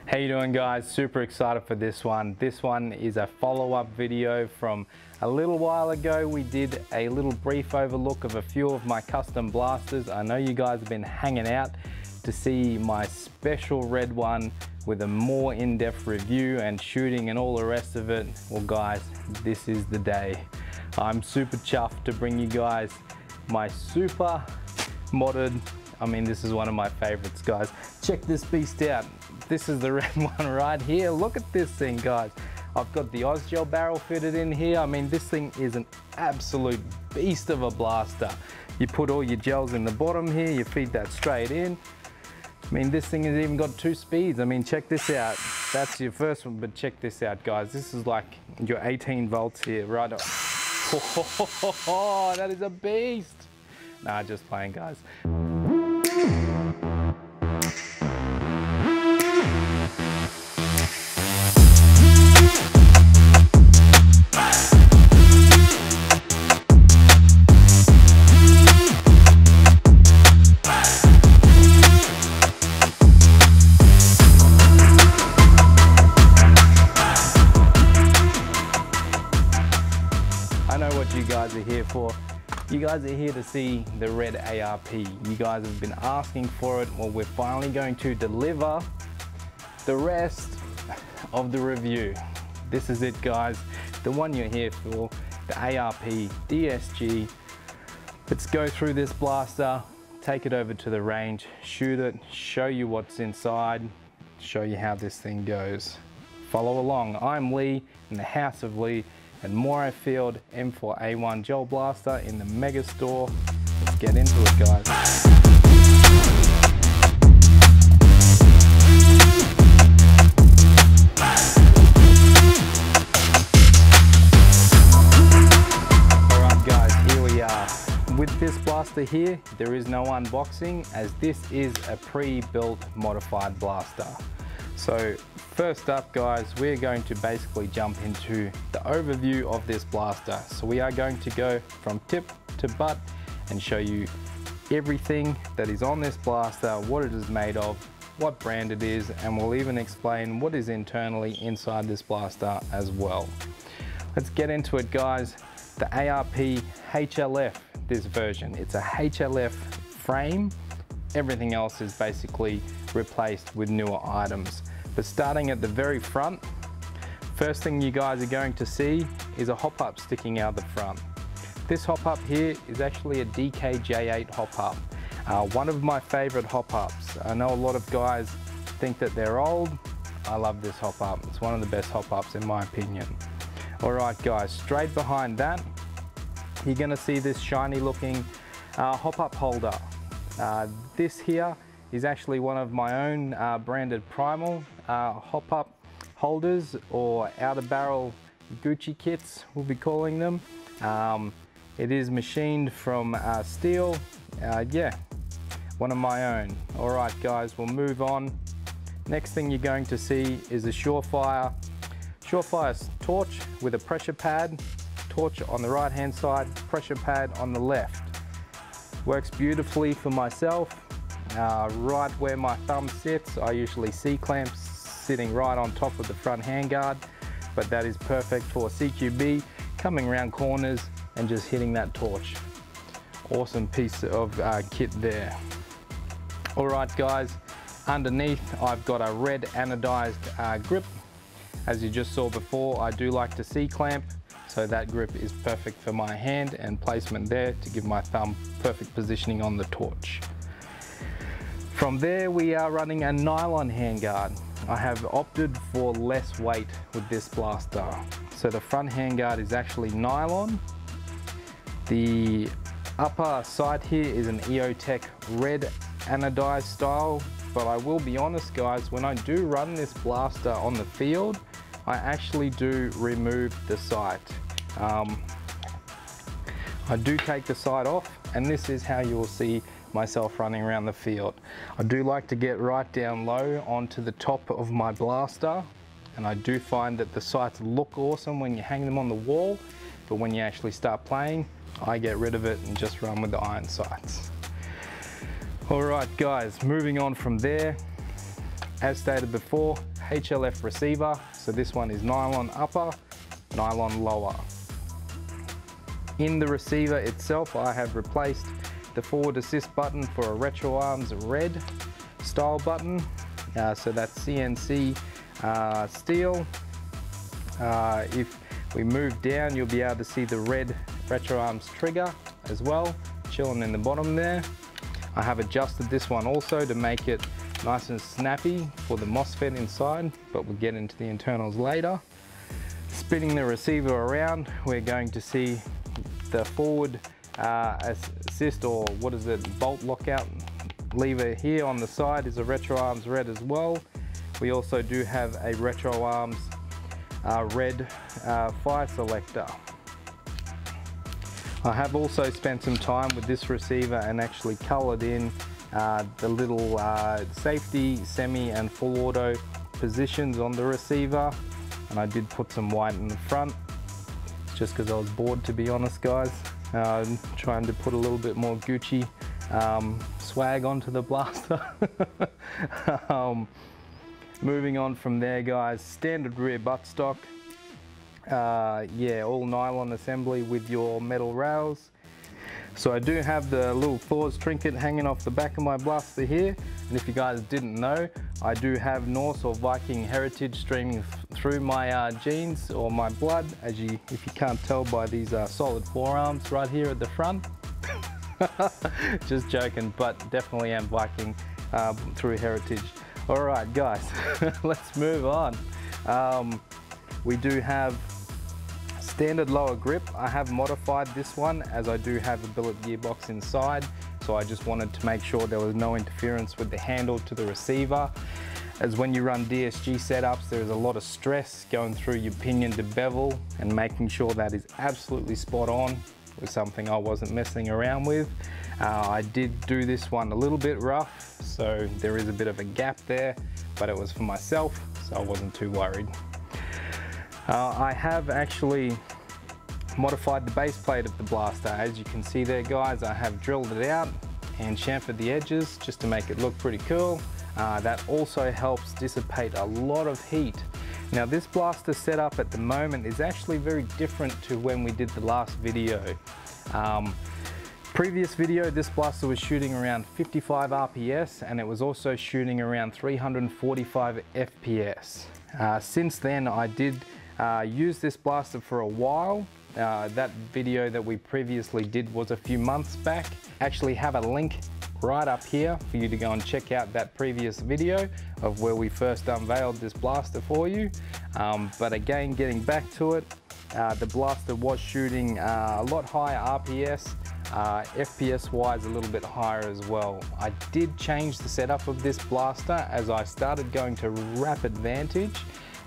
How you doing, guys? Super excited for this one. This one is a follow-up video from a little while ago. We did a little brief overlook of a few of my custom blasters. I know you guys have been hanging out to see my special red one with a more in-depth review and shooting and all the rest of it. Well guys, this is the day. I'm super chuffed to bring you guys my super modded, this is one of my favorites, guys. Check this beast out. This is the red one right here. Look at this thing, guys. I've got the Ozgel barrel fitted in here. This thing is an absolute beast of a blaster. You put all your gels in the bottom here, you feed that straight in. This thing has even got 2 speeds. Check this out. That's your first one, but check this out, guys. This is like your 18 volts here, right up. Oh, that is a beast. Nah, just playing, guys. I know what you guys are here for. You guys are here to see the red ARP. You guys have been asking for it. Well, we're finally going to deliver the rest of the review. This is it, guys. The one you're here for, the ARP DSG. Let's go through this blaster, take it over to the range, shoot it, show you what's inside, show you how this thing goes. Follow along. I'm Lee in the House of Lee and Moray Field M4A1 gel blaster in the Mega Store. Let's get into it, guys. Alright guys, here we are. With this blaster here, there is no unboxing as this is a pre-built modified blaster. So first up, guys, we're going to basically jump into the overview of this blaster. So we are going to go from tip to butt and show you everything that is on this blaster, what it is made of, what brand it is, and we'll even explain what is internally inside this blaster as well. Let's get into it, guys. The ARP HLF, this version, it's a HLF frame. Everything else is basically replaced with newer items. But starting at the very front, first thing you guys are going to see is a hop-up sticking out the front. This hop-up here is actually a DKJ8 hop-up. One of my favorite hop-ups. I know a lot of guys think that they're old. I love this hop-up. It's one of the best hop-ups in my opinion. Alright guys, straight behind that, you're gonna see this shiny looking hop-up holder. This here is actually one of my own branded Primal hop-up holders, or outer barrel Gucci kits we'll be calling them. It is machined from steel. Yeah, one of my own. Alright guys, we'll move on. Next thing you're going to see is a Surefire torch with a pressure pad. Torch on the right hand side, pressure pad on the left. Works beautifully for myself. Right where my thumb sits, I usually C-clamp sitting right on top of the front handguard, but that is perfect for CQB, coming around corners and just hitting that torch. Awesome piece of kit there. Alright guys, underneath I've got a red anodized grip. As you just saw before, I do like to C-clamp, so that grip is perfect for my hand and placement there to give my thumb perfect positioning on the torch. From there, we are running a nylon handguard. I have opted for less weight with this blaster. So the front handguard is actually nylon. The upper side here is an EOTech red anodized style, but I will be honest guys, when I do run this blaster on the field, I actually do remove the sight. I do take the sight off, and this is how you will see myself running around the field. I do like to get right down low onto the top of my blaster, and I do find that the sights look awesome when you hang them on the wall, but when you actually start playing, I get rid of it and just run with the iron sights. Alright guys, moving on from there, As stated before, HLF receiver, so this one is nylon upper, nylon lower. In the receiver itself, I have replaced the forward assist button for a Retro Arms red style button, so that's CNC steel. If we move down, you'll be able to see the red Retro Arms trigger as well, chilling in the bottom there. I have adjusted this one also to make it nice and snappy for the MOSFET inside, but we'll get into the internals later. Spinning the receiver around, we're going to see the forward assist, or what is it, bolt lockout lever here on the side is a Retro Arms red as well. We also do have a Retro Arms red fire selector. I have also spent some time with this receiver and actually coloured in the little safety, semi and full auto positions on the receiver, and I did put some white in the front just because I was bored, to be honest guys, trying to put a little bit more Gucci swag onto the blaster. Moving on from there guys, standard rear buttstock. Yeah, all nylon assembly with your metal rails. So I do have the little Thor's trinket hanging off the back of my blaster here, and if you guys didn't know, I do have Norse or Viking heritage streaming through my genes or my blood, if you can't tell by these solid forearms right here at the front. Just joking, but definitely am Viking through heritage. Alright guys, let's move on. We do have standard lower grip. I have modified this one as I do have a billet gearbox inside, so I just wanted to make sure there was no interference with the handle to the receiver, as when you run DSG setups there is a lot of stress going through your pinion to bevel, and making sure that is absolutely spot on was something I wasn't messing around with. I did do this one a little bit rough, so there is a bit of a gap there, but it was for myself, so I wasn't too worried. I have actually modified the base plate of the blaster. As you can see there guys, I have drilled it out and chamfered the edges just to make it look pretty cool. That also helps dissipate a lot of heat. Now this blaster setup at the moment is actually very different to when we did the last video. Previous video, this blaster was shooting around 55 RPS and it was also shooting around 345 FPS. Since then I did use this blaster for a while. That video that we previously did was a few months back. Actually have a link right up here for you to go and check out that previous video of where we first unveiled this blaster for you. But again, getting back to it, the blaster was shooting a lot higher RPS, FPS wise a little bit higher as well. I did change the setup of this blaster as I started going to Rapid Vantage,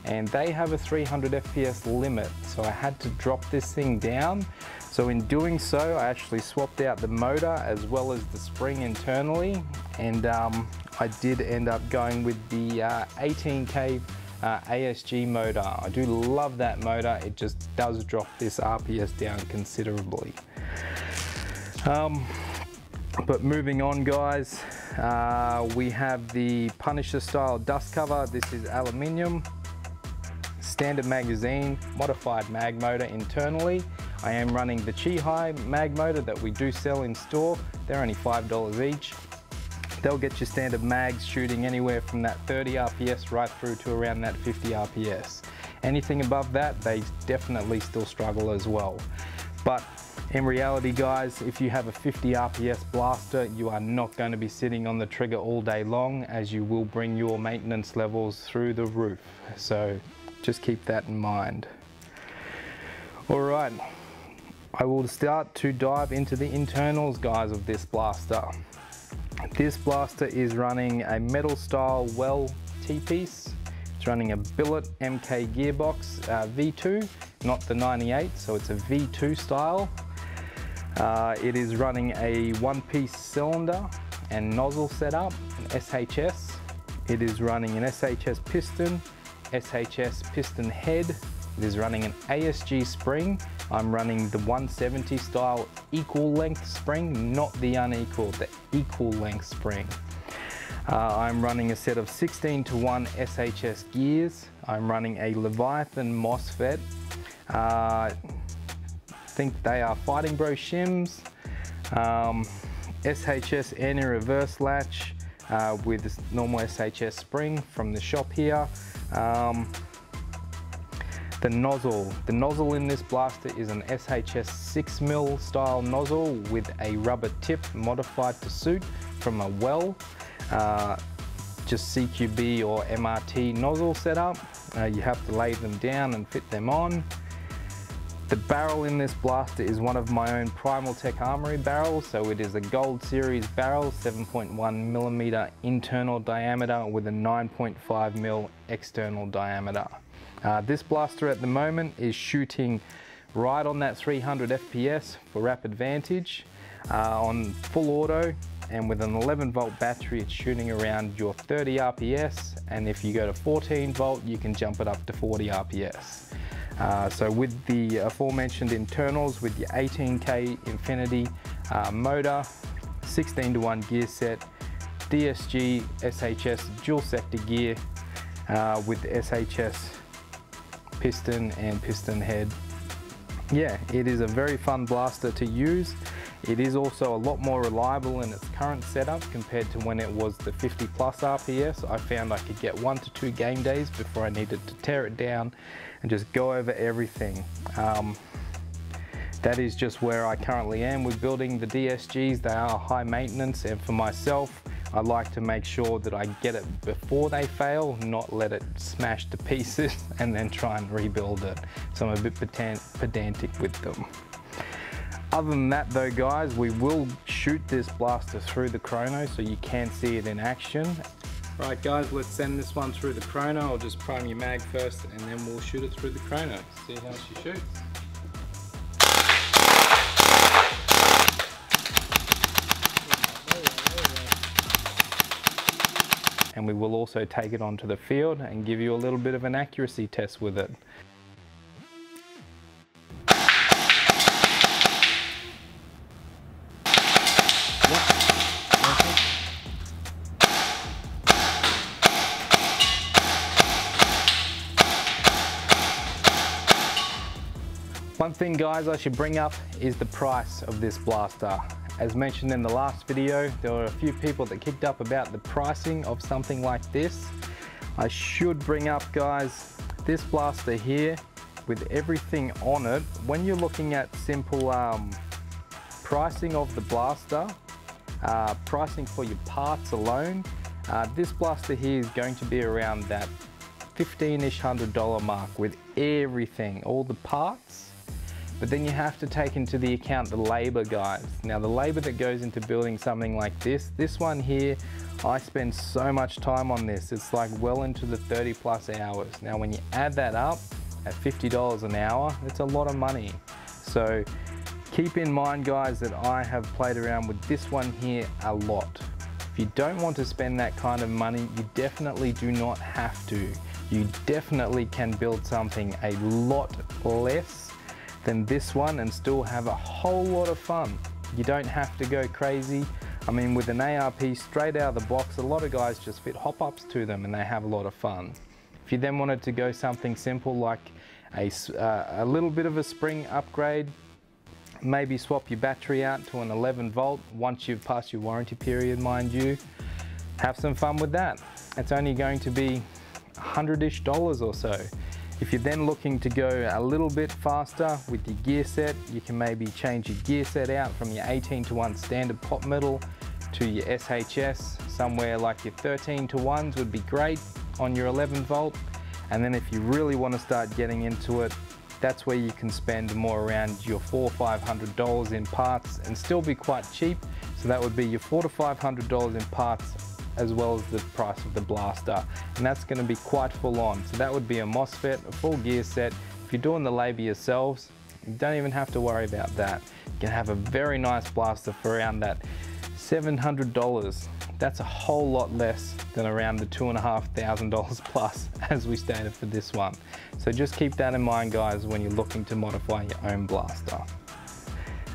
and they have a 300 FPS limit, so I had to drop this thing down. So in doing so, I actually swapped out the motor as well as the spring internally, and I did end up going with the 18K ASG motor. I do love that motor, it just does drop this RPS down considerably. But moving on guys, we have the Punisher style dust cover. This is aluminium. Standard magazine, modified mag motor internally. I am running the Chi-Hi mag motor that we do sell in store. They're only $5 each. They'll get your standard mags shooting anywhere from that 30 RPS right through to around that 50 RPS. Anything above that, they definitely still struggle as well. But in reality guys, if you have a 50 RPS blaster, you are not going to be sitting on the trigger all day long, as you will bring your maintenance levels through the roof. So just keep that in mind. Alright, I will start to dive into the internals guys of this blaster. This blaster is running a metal style well T-piece. It's running a billet MK gearbox V2, not the 98, so it's a V2 style. It is running a one-piece cylinder and nozzle setup, an SHS. It is running an SHS piston, SHS piston head. It is running an ASG spring. I'm running the 170 style equal length spring, not the unequal, the equal length spring. I'm running a set of 16:1 SHS gears. I'm running a Leviathan MOSFET. I think they are Fighting Bro shims. SHS anti-reverse latch with this normal SHS spring from the shop here. The nozzle in this blaster is an SHS 6mm style nozzle with a rubber tip modified to suit from a well. Just CQB or MRT nozzle setup. You have to lay them down and fit them on. The barrel in this blaster is one of my own Primal Tech Armory barrels, so it is a Gold Series barrel, 7.1mm internal diameter with a 9.5mm external diameter. This blaster at the moment is shooting right on that 300 FPS for rapid vantage on full auto, and with an 11 volt battery it's shooting around your 30 RPS, and if you go to 14 volt you can jump it up to 40 RPS. So with the aforementioned internals, with your 18K Infinity motor, 16:1 gear set, DSG SHS dual sector gear with SHS piston and piston head. Yeah, it is a very fun blaster to use. It is also a lot more reliable in its current setup compared to when it was the 50 plus RPS. I found I could get 1 to 2 game days before I needed to tear it down and just go over everything. That is just where I currently am with building the DSGs. They are high maintenance, and for myself, I like to make sure that I get it before they fail, not let it smash to pieces and then try and rebuild it. So I'm a bit pedantic with them. Other than that though guys, we will shoot this blaster through the chrono so you can see it in action. Right guys, let's send this one through the chrono. I'll just prime your mag first and then we'll shoot it through the chrono. See how she shoots. And we will also take it onto the field and give you a little bit of an accuracy test with it. One thing guys I should bring up is the price of this blaster. As mentioned in the last video, there were a few people that kicked up about the pricing of something like this. I should bring up guys, this blaster here with everything on it, when you're looking at simple pricing of the blaster, pricing for your parts alone, this blaster here is going to be around that $1,500-ish mark with everything, all the parts. But then you have to take into the account the labor guys. Now the labor that goes into building something like this one here, I spend so much time on this. It's like well into the 30 plus hours. Now when you add that up at $50 an hour, it's a lot of money. So keep in mind guys that I have played around with this one here a lot. If you don't want to spend that kind of money, you definitely do not have to. You definitely can build something a lot less than this one and still have a whole lot of fun. You don't have to go crazy. I mean, with an ARP straight out of the box, a lot of guys just fit hop-ups to them and they have a lot of fun. If you then wanted to go something simple like a little bit of a spring upgrade, maybe swap your battery out to an 11 volt once you've passed your warranty period, mind you, have some fun with that. It's only going to be $100-ish or so. If you're then looking to go a little bit faster with your gear set, you can maybe change your gear set out from your 18:1 standard pot metal to your SHS. Somewhere like your 13:1s would be great on your 11 volt. And then if you really want to start getting into it, that's where you can spend more around your $400 or $500 in parts and still be quite cheap. So that would be your $400 to $500 in parts, as well as the price of the blaster, and that's going to be quite full on. So that would be a MOSFET, a full gear set. If you're doing the labor yourselves, you don't even have to worry about that. You can have a very nice blaster for around that $700. That's a whole lot less than around the $2,500 plus as we stated for this one. So just keep that in mind guys when you're looking to modify your own blaster.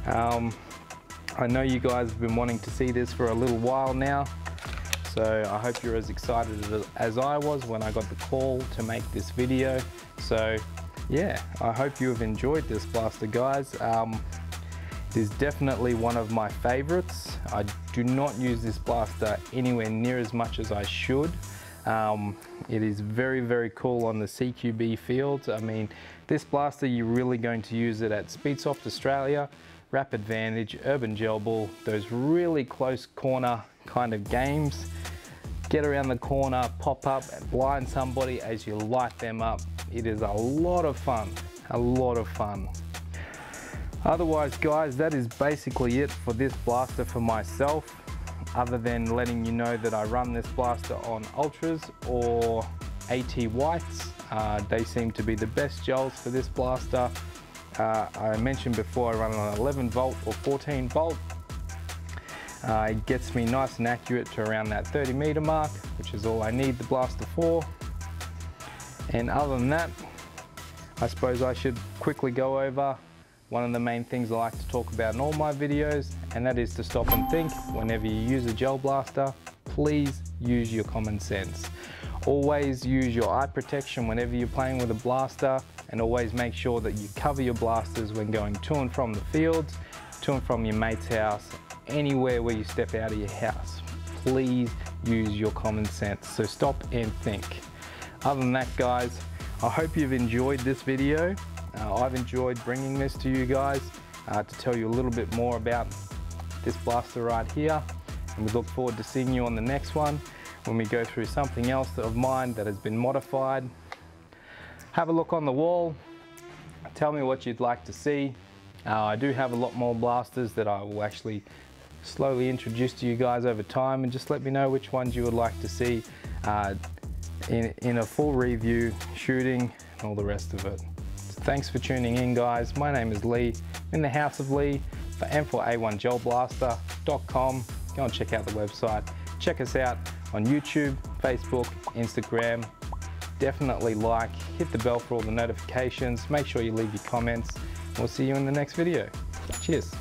I know you guys have been wanting to see this for a little while now. So I hope you're as excited as I was when I got the call to make this video. So yeah, I hope you have enjoyed this blaster, guys. It is definitely one of my favorites. I do not use this blaster anywhere near as much as I should. It is very, very cool on the CQB fields. I mean, this blaster, you're really going to use it at Speedsoft Australia, Rapid Vantage, Urban Gel Ball, those really close corner kind of games. Get around the corner, pop up, and blind somebody as you light them up. It is a lot of fun, a lot of fun. Otherwise, guys, that is basically it for this blaster for myself, other than letting you know that I run this blaster on Ultras or AT Whites. They seem to be the best gels for this blaster. I mentioned before I run on 11 volt or 14 volt. It gets me nice and accurate to around that 30 meter mark, which is all I need the blaster for. And other than that, I suppose I should quickly go over one of the main things I like to talk about in all my videos, and that is to stop and think. Whenever you use a gel blaster, please use your common sense. Always use your eye protection whenever you're playing with a blaster, and always make sure that you cover your blasters when going to and from the fields, to and from your mate's house, anywhere where you step out of your house. Please use your common sense. So stop and think. Other than that, guys, I hope you've enjoyed this video. I've enjoyed bringing this to you guys to tell you a little bit more about this blaster right here, and we look forward to seeing you on the next one when we go through something else of mine that has been modified. Have a look on the wall, tell me what you'd like to see. I do have a lot more blasters that I will actually slowly introduce to you guys over time, and just let me know which ones you would like to see in a full review, shooting, and all the rest of it. Thanks for tuning in, guys. My name is Lee, in the House of Lee for M4A1GelBlaster.com. Go and check out the website. Check us out on YouTube, Facebook, Instagram. Definitely like, hit the bell for all the notifications. Make sure you leave your comments. We'll see you in the next video. Cheers.